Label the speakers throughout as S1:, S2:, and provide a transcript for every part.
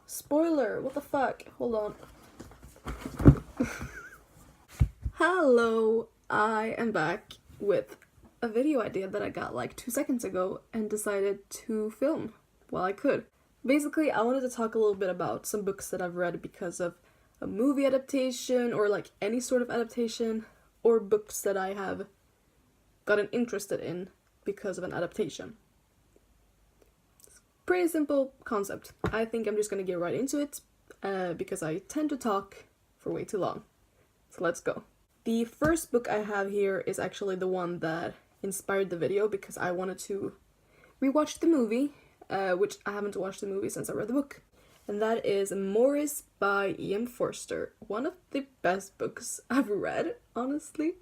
S1: Spoiler! What the fuck? Hold on. Hello! I am back with a video idea that I got like 2 seconds ago and decided to film while I could. Basically, I wanted to talk a little bit about some books that I've read because of a movie adaptation or like any sort of adaptation, or books that I have gotten interested in because of an adaptation. Pretty simple concept. I think I'm just gonna get right into it because I tend to talk for way too long. So let's go. The first book I have here is actually the one that inspired the video because I wanted to rewatch the movie, which I haven't watched the movie since I read the book. And that is Norris by E.M. Forster. One of the best books I've read, honestly.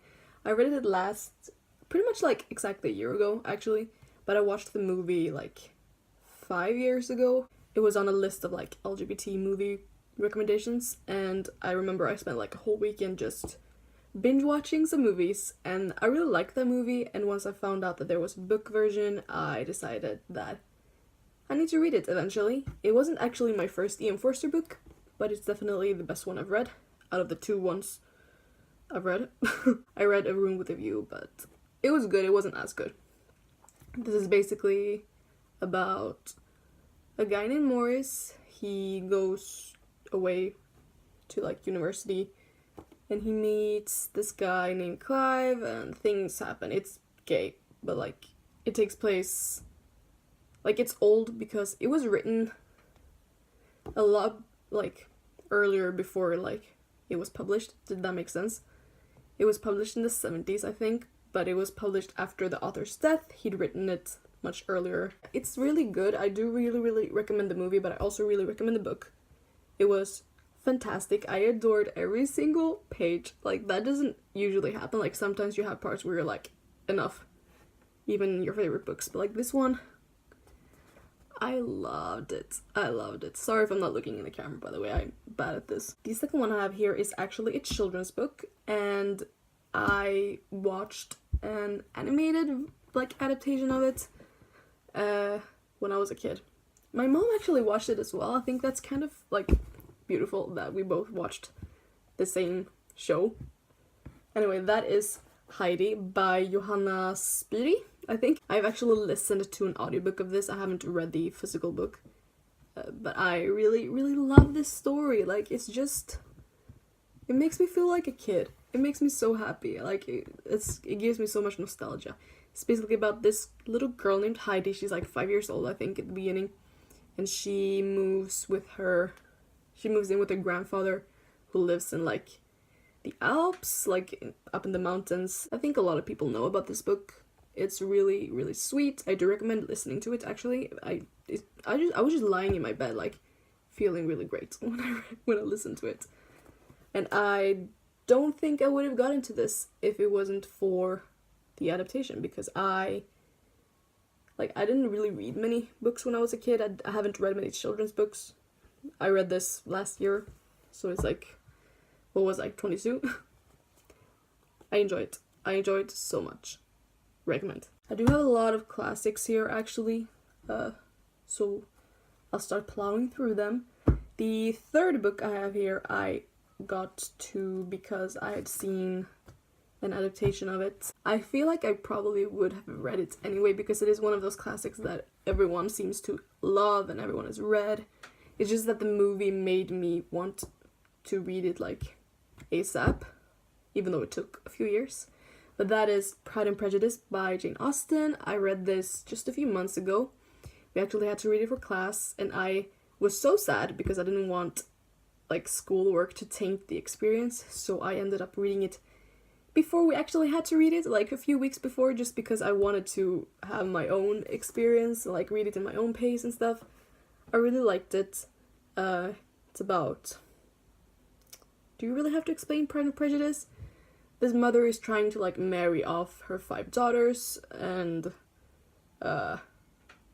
S1: I read it last, pretty much like exactly a year ago, actually. But I watched the movie like 5 years ago. It was on a list of like LGBT movie recommendations, and I remember I spent like a whole weekend just binge watching some movies, and I really liked that movie. And once I found out that there was a book version, I decided that I need to read it eventually. It wasn't actually my first E.M. Forster book, but it's definitely the best one I've read out of the 2 ones I've read. I read A Room with a View, but it was good. It wasn't as good. This is basically about a guy named Norris. He goes away to like university and he meets this guy named Clive, and things happen. It's gay, but like it takes place, like it's old because it was written a lot like earlier before like it was published. Did that make sense? It was published in the 70s, I think, but it was published after the author's death. He'd written it much earlier. It's really good. I do really recommend the movie, but I also really recommend the book. It was fantastic. I adored every single page. Like, that doesn't usually happen. Like, sometimes you have parts where you're like, enough. Even in your favorite books. But like this one, I loved it. I loved it. Sorry if I'm not looking in the camera, by the way. I'm bad at this. The second one I have here is actually a children's book, and I watched an animated like adaptation of it when I was a kid. My mom actually watched it as well. I think that's kind of like beautiful that we both watched the same show. Anyway, that is Heidi by Johanna Spyri, I think. I've actually listened to an audiobook of this. I haven't read the physical book, but I really love this story. Like, it's just, it makes me feel like a kid. It makes me so happy. Like, it gives me so much nostalgia. It's basically about this little girl named Heidi. She's like 5 years old, I think, at the beginning. And she moves in with her grandfather, who lives in like the Alps, like up in the mountains. I think a lot of people know about this book. It's really sweet. I do recommend listening to it, actually. I was just lying in my bed, like, feeling really great when I listened to it. And I don't think I would have got into this if it wasn't for the adaptation, because I didn't really read many books when I was a kid. I haven't read many children's books. I read this last year, so it's like, what was I, 22? I enjoyed it so much. Recommend. I do have a lot of classics here, actually, so I'll start plowing through them. The third book I have here I got to because I had seen an adaptation of it. I feel like I probably would have read it anyway because it is one of those classics that everyone seems to love and everyone has read. It's just that the movie made me want to read it like ASAP, even though it took a few years. But that is Pride and Prejudice by Jane Austen. I read this just a few months ago. We actually had to read it for class, and I was so sad because I didn't want like schoolwork to taint the experience, so I ended up reading it before we actually had to read it, like a few weeks before, just because I wanted to have my own experience, like read it in my own pace and stuff. I really liked it. It's about... Do you really have to explain Pride and Prejudice? This mother is trying to like marry off her 5 daughters, and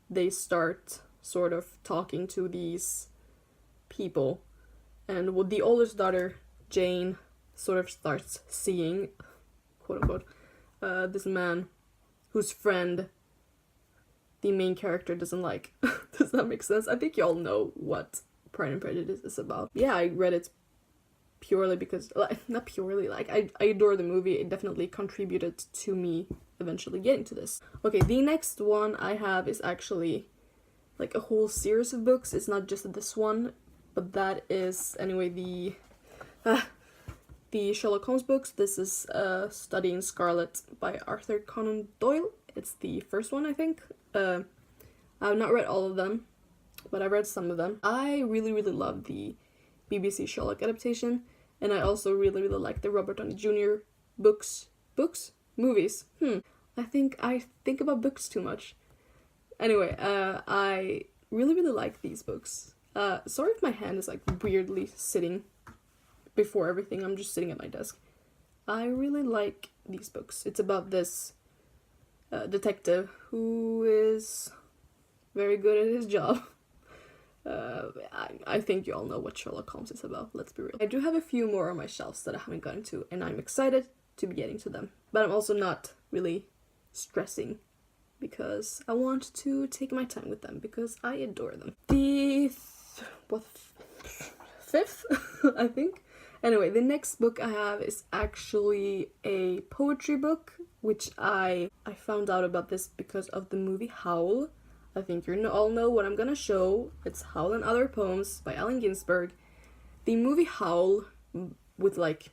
S1: they start sort of talking to these people, and with the oldest daughter, Jane, sort of starts seeing, quote unquote, this man whose friend the main character doesn't like. Does that make sense? I think y'all know what Pride and Prejudice is about. Yeah, I read it purely because, not purely, like, I adore the movie. It definitely contributed to me eventually getting to this. Okay, the next one I have is actually, like, a whole series of books. It's not just this one, but that is, anyway, the Sherlock Holmes books. This is Study in Scarlet by Arthur Conan Doyle. It's the first one, I think. I've not read all of them, but I've read some of them. I really, really love the BBC Sherlock adaptation, and I also really, really like the Robert Downey Jr. books? Movies? I think about books too much. Anyway, I really, really like these books. Sorry if my hand is, like, weirdly sitting before everything. I'm just sitting at my desk. I really like these books. It's about this detective who is very good at his job. I think you all know what Sherlock Holmes is about, let's be real. I do have a few more on my shelves that I haven't gotten to, and I'm excited to be getting to them. But I'm also not really stressing, because I want to take my time with them, because I adore them. The fifth, I think. Anyway, the next book I have is actually a poetry book, which I found out about this because of the movie Howl. I think you all know what I'm gonna show. It's Howl and Other Poems by Allen Ginsberg. The movie Howl, with, like,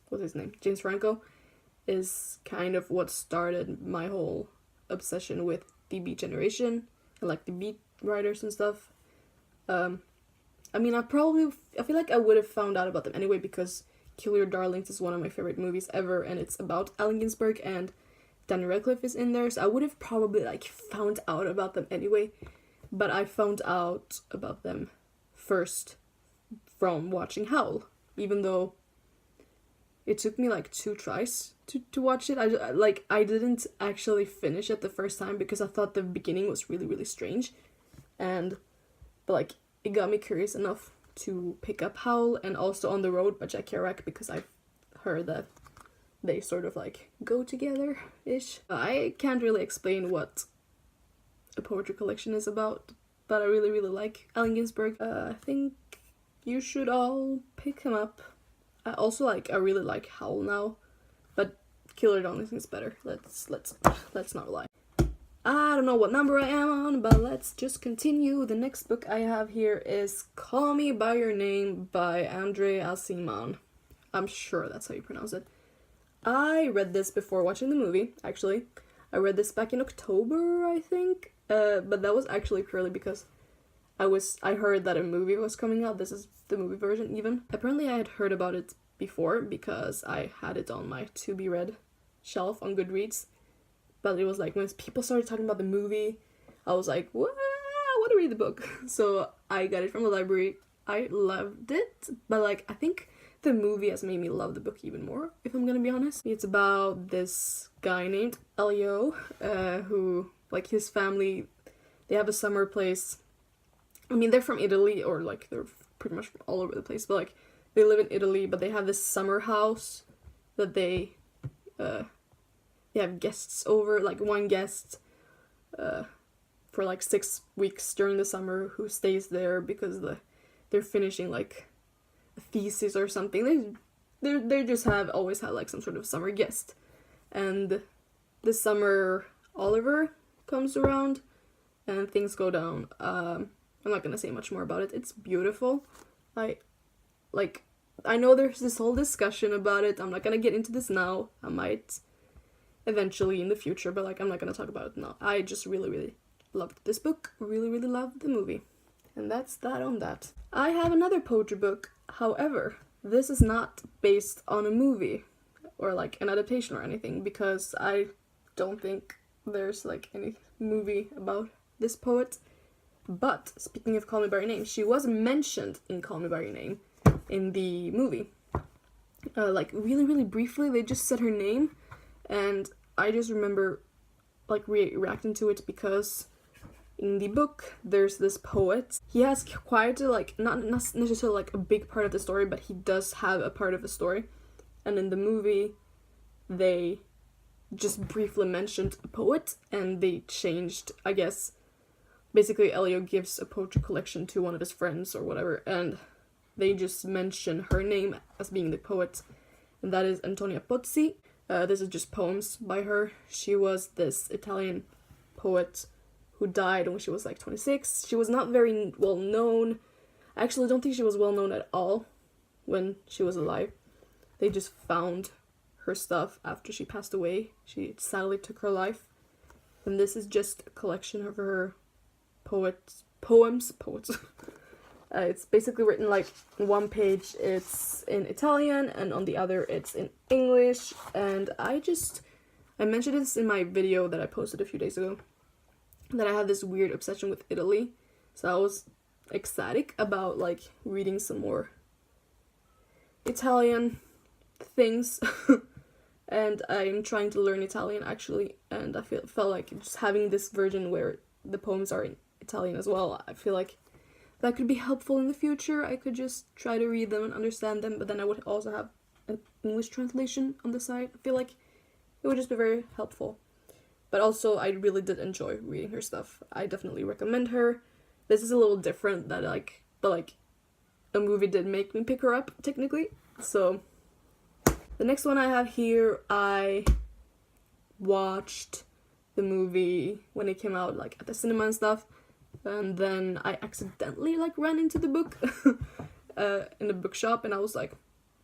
S1: what's his name? James Franco, is kind of what started my whole obsession with the Beat Generation and, like, the Beat writers and stuff. I mean, I feel like I would have found out about them anyway, because Kill Your Darlings is one of my favorite movies ever, and it's about Allen Ginsberg, and Daniel Radcliffe is in there, so I would have probably, like, found out about them anyway, but I found out about them first from watching Howl, even though it took me, like, 2 tries to watch it. I didn't actually finish it the first time because I thought the beginning was really, really strange, but, like, it got me curious enough to pick up Howl and also On the Road by Jack Kerouac, because I've heard that they sort of, like, go together-ish. I can't really explain what a poetry collection is about, but I really, really like Allen Ginsberg. I think you should all pick him up. I really like Howl now, but Kill Your Darlings is better. Let's not lie. I don't know what number I am on, but let's just continue. The next book I have here is Call Me By Your Name by Andre Aciman. I'm sure that's how you pronounce it. I read this before watching the movie, actually. I read this back in October, I think. But that was actually purely because I heard that a movie was coming out. This is the movie version, even. Apparently I had heard about it before because I had it on my to-be-read shelf on Goodreads. But it was like, when people started talking about the movie, I was like, what? I want to read the book. So I got it from the library. I loved it, but, like, I think the movie has made me love the book even more, if I'm gonna be honest. It's about this guy named Elio, who, like, his family, they have a summer place. I mean, they're from Italy, or, like, they're pretty much all over the place, but, like, they live in Italy, but they have this summer house that they have guests over, like, one guest for, like, 6 weeks during the summer who stays there because they're finishing, like, a thesis or something. They just always have, like, some sort of summer guest. And this summer, Oliver comes around and things go down. I'm not gonna say much more about it. It's beautiful. I know there's this whole discussion about it. I'm not gonna get into this now. I might eventually in the future, but, like, I'm not gonna talk about it now. I just really, really loved this book. Really, really loved the movie. And that's that on that. I have another poetry book. However, this is not based on a movie or, like, an adaptation or anything, because I don't think there's, like, any movie about this poet. But speaking of Call Me By Your Name, she was mentioned in Call Me By Your Name in the movie. Like, really, really briefly, they just said her name, and I just remember, like, reacting to it because in the book, there's this poet. He has quite a, like, not necessarily, like, a big part of the story, but he does have a part of the story. And in the movie, they just briefly mentioned a poet, and they changed, I guess, basically Elio gives a poetry collection to one of his friends or whatever, and they just mention her name as being the poet, and that is Antonia Pozzi. This is just poems by her. She was this Italian poet who died when she was like 26. She was not very well known. I actually don't think she was well known at all when she was alive. They just found her stuff after she passed away. She sadly took her life. And this is just a collection of her poems. It's basically written like one page it's in Italian and on the other it's in English. And I mentioned this in my video that I posted a few days ago, that I had this weird obsession with Italy. So I was ecstatic about like reading some more Italian things. And I'm trying to learn Italian actually, and I felt like just having this version where the poems are in Italian as well, I feel like that could be helpful in the future. I could just try to read them and understand them, but then I would also have an English translation on the side. I feel like it would just be very helpful. But also, I really did enjoy reading her stuff. I definitely recommend her. This is a little different but a movie did make me pick her up, technically. So, the next one I have here, I watched the movie when it came out, like, at the cinema and stuff. And then I accidentally, like, ran into the book in the bookshop, and I was like,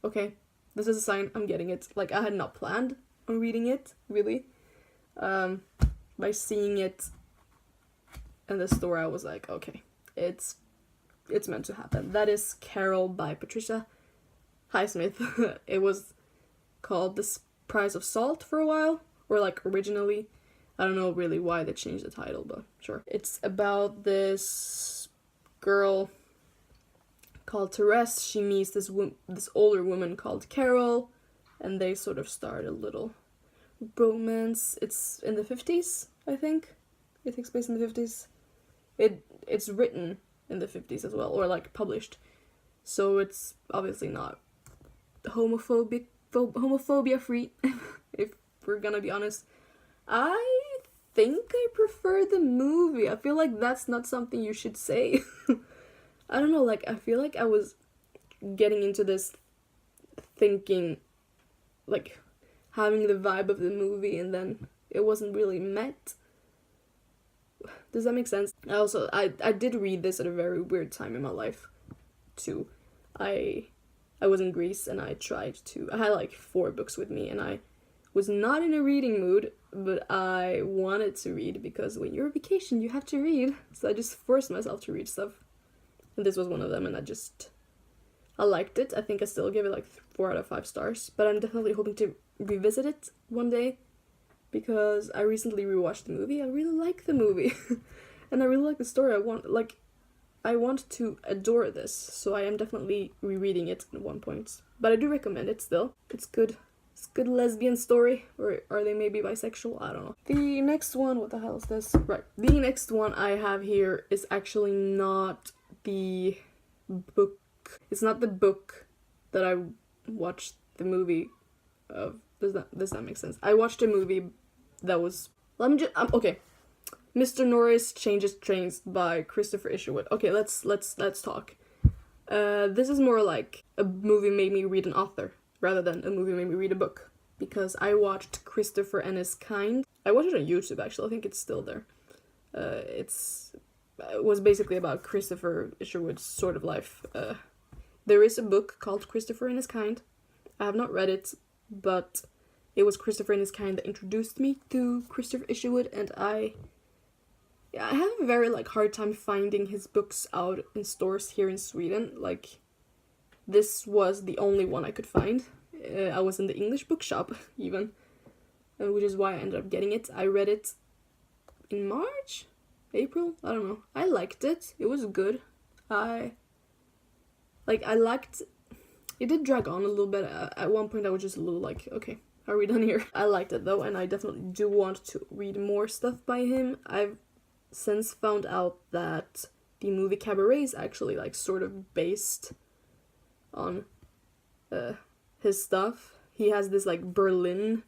S1: okay, this is a sign I'm getting it. Like, I had not planned on reading it, really. By seeing it in the store, I was like, okay, it's meant to happen. That is Carole by Patricia Highsmith. It was called The Price of Salt for a while, or like originally. I don't know really why they changed the title, but sure. It's about this girl called Therese. She meets this older woman called Carole, and they sort of start a little romance. It's in the 50s, I think. It takes place in the 50s. It's written in the 50s as well, or like published. So it's obviously not homophobia free, if we're gonna be honest. I think I prefer the movie. I feel like that's not something you should say. I don't know, like, I feel like I was getting into this thinking, like, having the vibe of the movie, and then it wasn't really met. Does that make sense? I did read this at a very weird time in my life, too. I was in Greece, and I had like 4 books with me, and I was not in a reading mood, but I wanted to read, because when you're on vacation, you have to read. So I just forced myself to read stuff. And this was one of them, and I liked it. I think I still give it like 4 out of 5 stars, but I'm definitely hoping to revisit it one day, because I recently rewatched the movie. I really like the movie, and I really like the story. I want to adore this, so I am definitely rereading it at one point. But I do recommend it still. It's good. It's a good lesbian story, or are they maybe bisexual? I don't know. The next one, what the hell is this? Right, the next one I have here is actually not the book. It's not the book that I watched the movie of. Does that make sense? I watched a movie that was. Okay. Mr. Norris Changes Trains by Christopher Isherwood. Okay, let's talk. This is more like a movie made me read an author rather than a movie made me read a book, because I watched Christopher and His Kind. I watched it on YouTube actually. I think it's still there. It was basically about Christopher Isherwood's sort of life. There is a book called Christopher and His Kind. I have not read it, but it was Christopher and His Kind that introduced me to Christopher Isherwood, and I have a very hard time finding his books out in stores here in Sweden. Like, this was the only one I could find. I was in the English bookshop even, which is why I ended up getting it. I read it in March? April? I don't know. I liked it. It was good. I liked... It did drag on a little bit. At one point I was just a little like, okay, are we done here? I liked it though, and I definitely do want to read more stuff by him. I've since found out that the movie Cabaret is actually sort of based on his stuff. He has this Berlin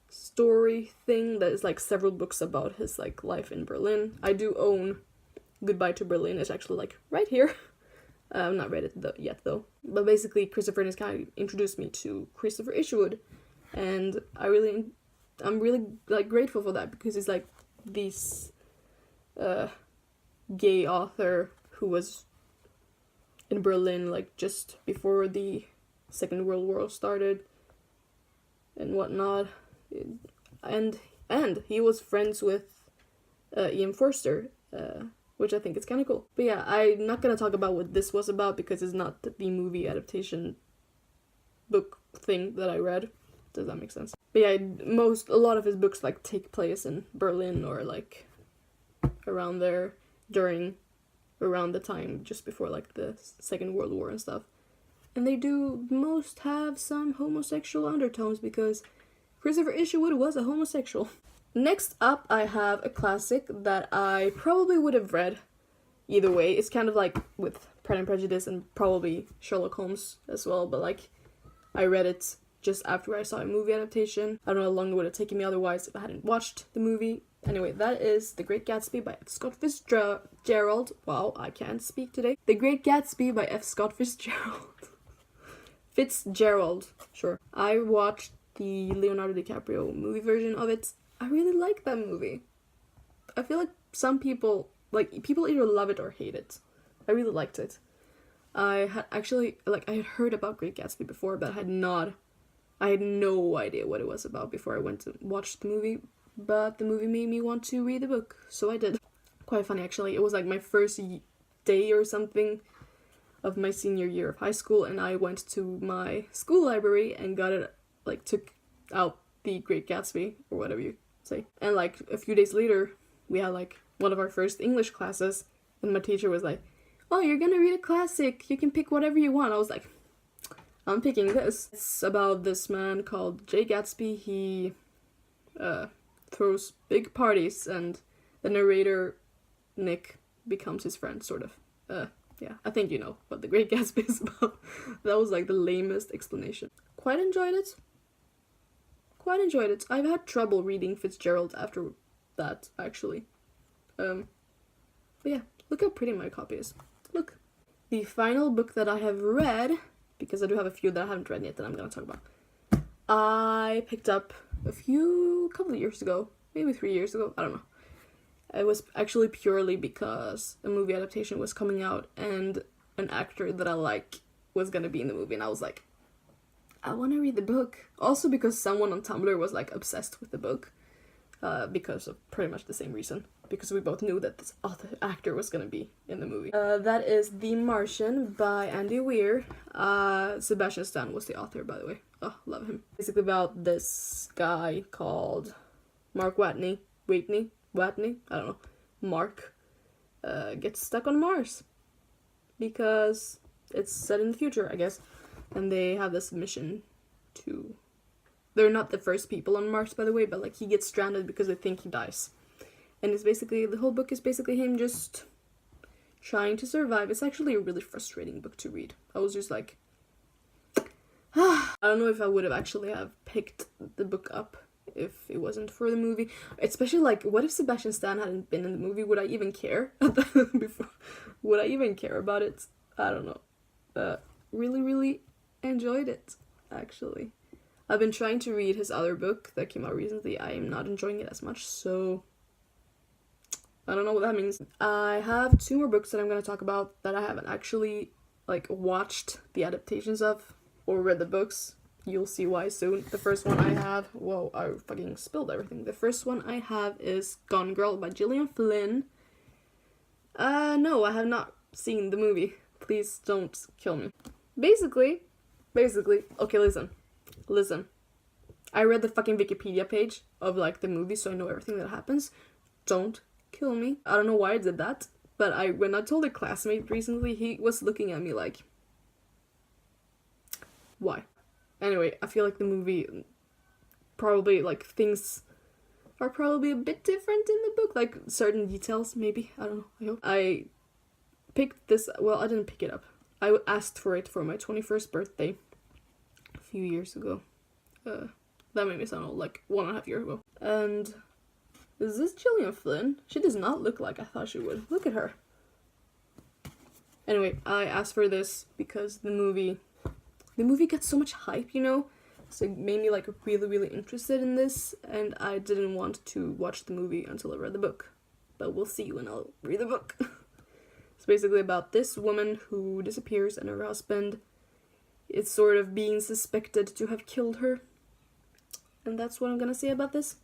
S1: story thing that is several books about his life in Berlin. I do own Goodbye to Berlin is actually like right here. I've not read it yet though. But basically, Christopher has kind of introduced me to Christopher Isherwood, and I'm really like grateful for that, because he's like this gay author who was in Berlin like just before the Second World War started and whatnot, and he was friends with Ian Forster, which I think is kind of cool. But yeah, I'm not gonna talk about what this was about because it's not the movie adaptation book thing that I read. Does that make sense? But yeah, a lot of his books like take place in Berlin or like around there around the time just before like the Second World War and stuff. And they do most have some homosexual undertones because Christopher Isherwood was a homosexual. Next up, I have a classic that I probably would have read either way. It's kind of like with Pride and Prejudice and probably Sherlock Holmes as well, but like I read it just after I saw a movie adaptation. I don't know how long it would have taken me otherwise if I hadn't watched the movie. Anyway, that is The Great Gatsby by F. Scott Fitzgerald. Wow, I can't speak today. The Great Gatsby by F. Scott Fitzgerald. Sure. I watched the Leonardo DiCaprio movie version of it. I really like that movie. I feel like some people, like, people either love it or hate it. I really liked it. I had actually, like, I had heard about Great Gatsby before, but I had no idea what it was about before I went to watch the movie. But the movie made me want to read the book, so I did. Quite funny, actually. It was like my first day or something of my senior year of high school, and I went to my school library and got it, like, took out The Great Gatsby, or whatever you say. And like a few days later, we had like one of our first English classes, and my teacher was like, "Oh, you're gonna read a classic, you can pick whatever you want." I was like, I'm picking this. It's about this man called Jay Gatsby. He throws big parties, and the narrator, Nick, becomes his friend, sort of. Yeah, I think you know what The Great Gatsby is about. That was like the lamest explanation. Quite enjoyed it. I've had trouble reading Fitzgerald after that, actually. But yeah, look how pretty my copy is. Look. The final book that I have read, because I do have a few that I haven't read yet that I'm gonna talk about, I picked up a couple of years ago, maybe 3 years ago, I don't know. It was actually purely because a movie adaptation was coming out and an actor that I like was gonna be in the movie, and I was like, I want to read the book. Also because someone on Tumblr was like obsessed with the book, because of pretty much the same reason. Because we both knew that this other actor was gonna be in the movie. That is The Martian by Andy Weir. Sebastian Stan was the author, by the way. Oh, love him. Basically about this guy called Mark Watney. I don't know. Mark gets stuck on Mars because it's set in the future, I guess. And they have this mission to... They're not the first people on Mars, by the way, but like he gets stranded because they think he dies. And it's basically, the whole book is basically him just trying to survive. It's actually a really frustrating book to read. I was just like, I don't know if I would have actually have picked the book up if it wasn't for the movie. Especially like, what if Sebastian Stan hadn't been in the movie? Would I even care before? Would I even care about it? I don't know. Really enjoyed it, actually. I've been trying to read his other book that came out recently. I am not enjoying it as much, so I don't know what that means. I have 2 more books that I'm going to talk about that I haven't actually like watched the adaptations of or read the books. You'll see why soon. The first one I have, whoa, I fucking spilled everything. The first one I have is Gone Girl by Gillian Flynn. No, I have not seen the movie. Please don't kill me. Basically, okay, listen. I read the fucking Wikipedia page of like the movie, so I know everything that happens. Don't kill me. I don't know why I did that, but when I told a classmate recently, he was looking at me like, why? Anyway, I feel like the movie probably, like, things are probably a bit different in the book, like certain details, maybe. I don't know. I hope. I picked this, well, I didn't pick it up. I asked for it for my 21st birthday a few years ago. That made me sound old, like 1.5 years ago. And is this Gillian Flynn? She does not look like I thought she would. Look at her. Anyway, I asked for this because the movie got so much hype, you know? So it made me like really, really interested in this, and I didn't want to watch the movie until I read the book. But we'll see when I'll read the book. It's basically about this woman who disappears and her husband is sort of being suspected to have killed her. And that's what I'm gonna say about this.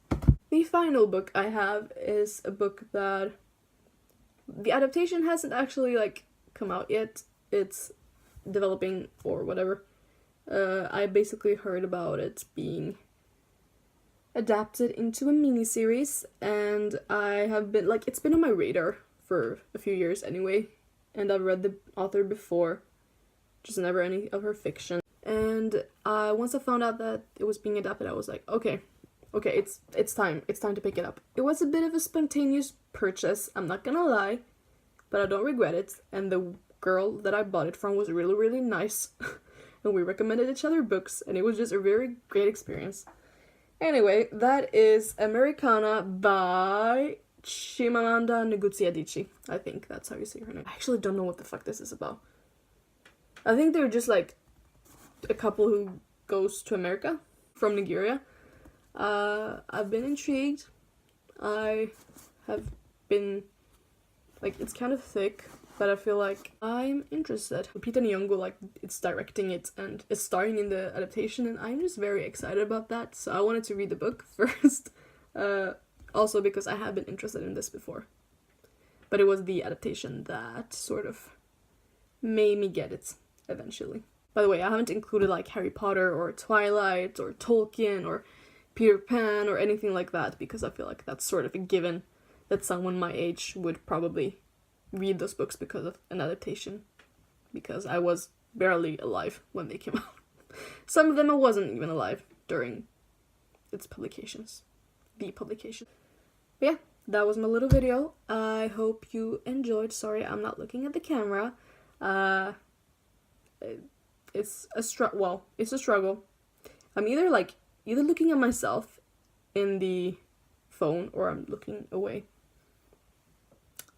S1: The final book I have is a book that the adaptation hasn't actually like come out yet. It's developing or whatever. I basically heard about it being adapted into a miniseries, and I have been like, it's been on my radar for a few years anyway, and I've read the author before, just never any of her fiction. And once I found out that it was being adapted, I was like, okay, it's time to pick it up. It was a bit of a spontaneous purchase, I'm not gonna lie, but I don't regret it, and the girl that I bought it from was really, really nice, and we recommended each other books, and it was just a very great experience. Anyway, that is Americanah by Chimamanda Ngozi Adichie. I think that's how you say her name. I actually don't know what the fuck this is about. I think they're just like a couple who goes to America from Nigeria. I've been intrigued. I have been like, it's kind of thick, but I feel like I'm interested. Peter Nyong'o, like, it's directing it and is starring in the adaptation, and I'm just very excited about that. So I wanted to read the book first. Also because I have been interested in this before. But it was the adaptation that sort of made me get it eventually. By the way, I haven't included like Harry Potter or Twilight or Tolkien or Peter Pan or anything like that, because I feel like that's sort of a given that someone my age would probably read those books because of an adaptation, because I was barely alive when they came out. Some of them I wasn't even alive during its publications. The publication. But yeah, that was my little video. I hope you enjoyed. Sorry, I'm not looking at the camera. It's a struggle. I'm either looking at myself in the phone or I'm looking away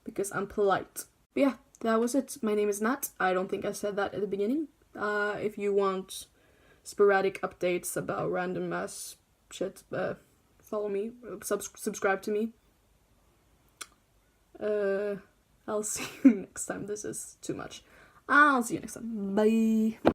S1: because I'm polite. But yeah, that was it. My name is Nat. I don't think I said that at the beginning. If you want sporadic updates about random ass shit, follow me, subscribe to me. I'll see you next time. This is too much. I'll see you next time. Bye.